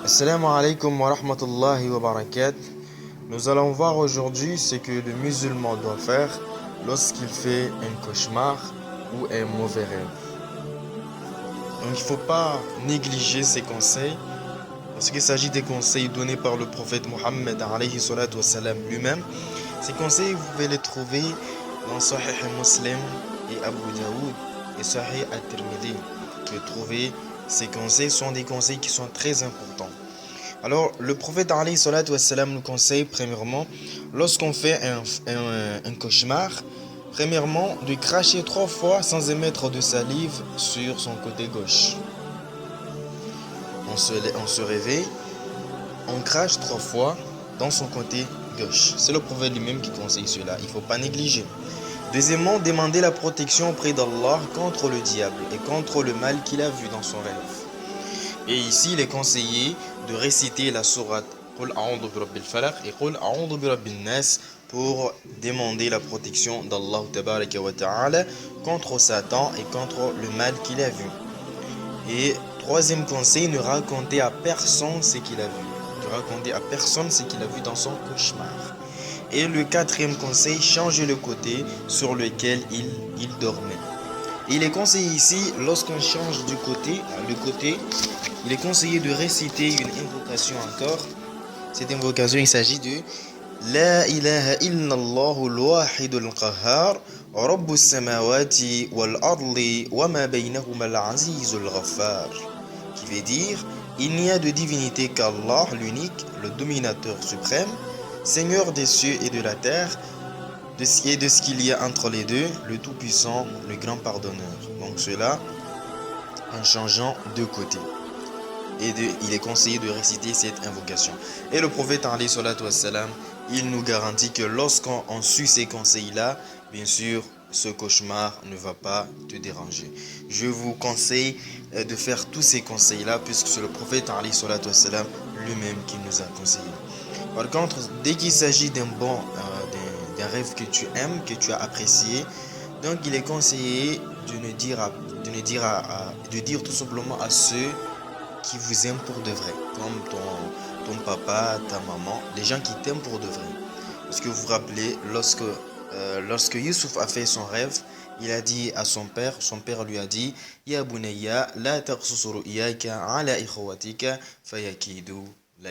Assalamu alaikum wa rahmatullahi wa barakatuh. Nous allons voir aujourd'hui ce que le musulman doit faire lorsqu'il fait un cauchemar ou un mauvais rêve. Donc il ne faut pas négliger ces conseils parce qu'il s'agit des conseils donnés par le prophète Mohammed alayhi salatu wassalam lui-même. Ces conseils, vous pouvez les trouver dans Sahih Muslim et Abu Daoud et Sahih At-Tirmidhi. Vous pouvez trouver ces conseils sont des conseils qui sont très importants. Alors, le prophète alayhi salatu wassalam nous conseille premièrement, lorsqu'on fait un cauchemar, premièrement de cracher 3 fois sans émettre de salive sur son côté gauche. On se réveille, on crache 3 fois dans son côté gauche. C'est le prophète lui-même qui conseille cela, il ne faut pas négliger. Deuxièmement, demander la protection auprès d'Allah contre le diable et contre le mal qu'il a vu dans son rêve. Et ici, il est conseillé de réciter la sourate Qul a'udhu bi rabbil falaq et Qul a'udhu bi rabbin nas pour demander la protection d'Allah tabaraka wa ta'ala contre Satan et contre le mal qu'il a vu. Et troisième conseil, ne raconter à personne ce qu'il a vu. Ne raconter à personne ce qu'il a vu dans son cauchemar. Et le quatrième conseil, changer le côté sur lequel il dormait. Il est conseillé ici, lorsqu'on change du côté, il est conseillé de réciter une invocation encore. Cette invocation, il s'agit de La ilaha illallah al-wahid al-qahhar Rabbus samawati wal-ardi wa ma baynahuma al-aziz al-ghaffar, qui veut dire il n'y a de divinité qu'Allah, l'unique, le dominateur suprême, Seigneur des cieux et de la terre, et de ce qu'il y a entre les deux, le Tout-Puissant, le Grand Pardonneur. Donc cela en changeant de côté. Il est conseillé de réciter cette invocation. Et le prophète alayhi salatu wassalam, il nous garantit que lorsqu'on suit ces conseils-là, bien sûr, ce cauchemar ne va pas te déranger. Je vous conseille de faire tous ces conseils-là, puisque c'est le prophète alayhi salatu wassalam lui-même qui nous a conseillé. Par contre, dès qu'il s'agit d'un rêve que tu aimes, que tu as apprécié, donc il est conseillé de dire tout simplement à ceux qui vous aiment pour de vrai, comme ton papa, ta maman, les gens qui t'aiment pour de vrai. Parce que vous vous rappelez, lorsque Youssouf a fait son rêve, il a dit à son père lui a dit Ya bunayya la taqsus ru'yaka ala ikhwatika fayakidu